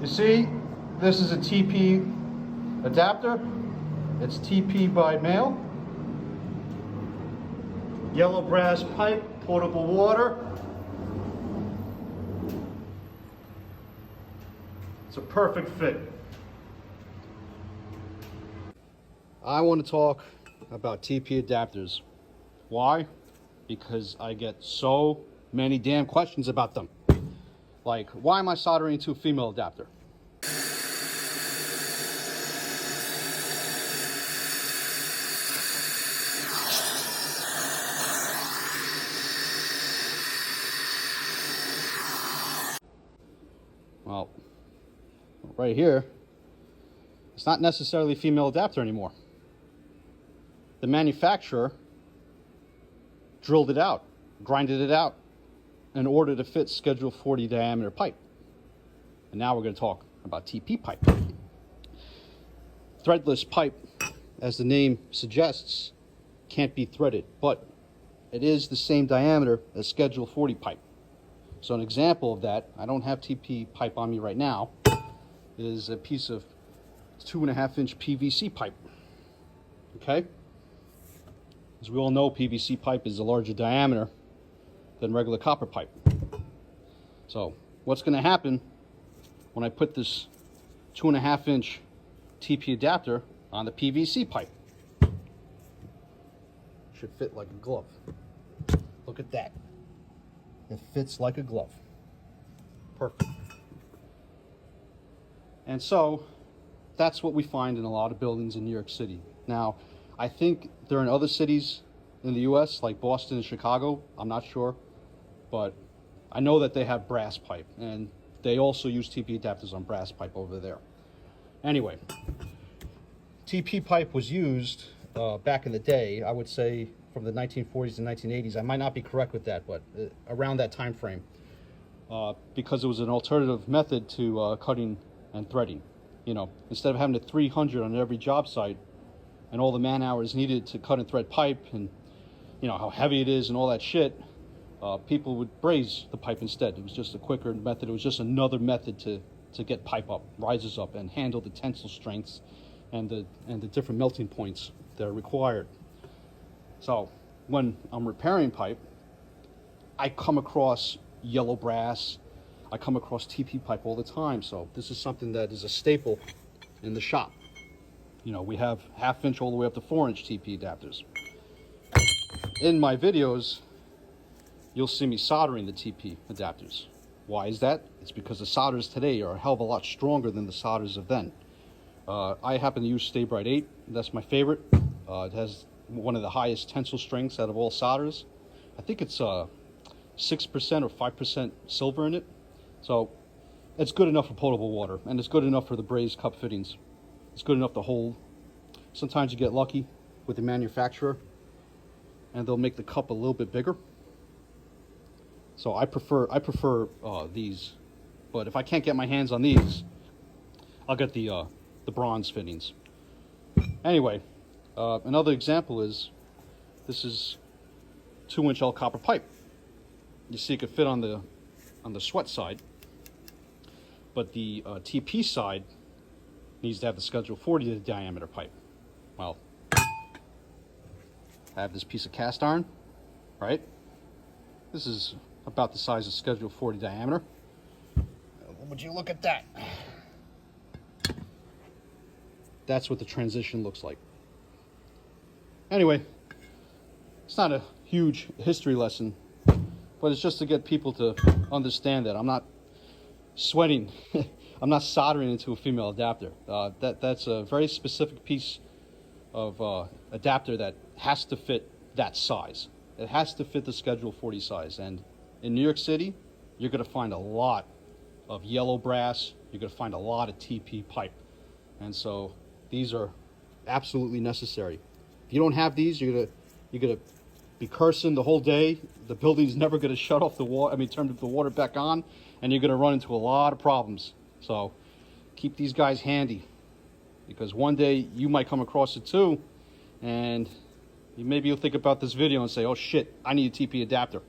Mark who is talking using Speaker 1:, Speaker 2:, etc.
Speaker 1: You see, this is a TP adapter. It's TP by mail. Yellow brass pipe, potable water. It's a perfect fit. I want to talk about TP adapters. Why? Because I get so many damn questions about them. Like, why am I soldering to a female adapter? Well, right here, it's not necessarily a female adapter anymore. The manufacturer drilled it out, grinded it out in order to fit Schedule 40 diameter pipe. And now we're going to talk about TP pipe. Threadless pipe, as the name suggests, can't be threaded, but it is the same diameter as Schedule 40 pipe. So an example of that, I don't have TP pipe on me right now, is a piece of 2.5-inch PVC pipe. Okay? As we all know, PVC pipe is a larger diameter than regular copper pipe. So what's going to happen when I put this 2.5-inch TP adapter on the PVC pipe? Should fit like a glove. Look at that. It fits like a glove. Perfect. And so that's what we find in a lot of buildings in New York City. Now, I think they're in other cities in the US, like Boston and Chicago. I'm not sure. But I know that they have brass pipe, and they also use TP adapters on brass pipe over there. Anyway, TP pipe was used back in the day, I would say from the 1940s and 1980s. I might not be correct with that, but around that time frame, because it was an alternative method to cutting and threading. You know, instead of having a 300 on every job site and all the man hours needed to cut and thread pipe, and you know how heavy it is and all that shit, people would braze the pipe instead. It was just a quicker method. It was just another method to get pipe up, rises up, and handle the tensile strengths and the different melting points that are required. So when I'm repairing pipe, I come across yellow brass, I come across TP pipe all the time. So this is something that is a staple in the shop. You know, we have 1/2-inch all the way up to 4-inch TP adapters. In my videos, you'll see me soldering the TP adapters. Why is that? It's because the solders today are a hell of a lot stronger than the solders of then. I happen to use Stay Bright 8. That's my favorite. It has one of the highest tensile strengths out of all solders. I think it's 6% or 5% silver in it. So it's good enough for potable water, and it's good enough for the brazed cup fittings. It's good enough to hold. Sometimes you get lucky with the manufacturer, and they'll make the cup a little bit bigger. So I prefer these, but if I can't get my hands on these, I'll get the bronze fittings. Anyway, another example is this is 2-inch L copper pipe. You see, it could fit on the sweat side, but the TP side needs to have the Schedule 40 diameter pipe. Well, I have this piece of cast iron, right? This is about the size of Schedule 40 diameter. Would you look at that? That's what the transition looks like. Anyway, it's not a huge history lesson, but it's just to get people to understand that I'm not sweating. I'm not soldering into a female adapter. That's a very specific piece of adapter that has to fit that size. It has to fit the Schedule 40 size. And in New York City, you're going to find a lot of yellow brass. You're going to find a lot of TP pipe. And so these are absolutely necessary. If you don't have these, you're going to be cursing the whole day. The building's never going to shut off the water, turn the water back on, and you're going to run into a lot of problems. So keep these guys handy, because one day you might come across it too, and maybe you'll think about this video and say, oh shit, I need a TP adapter.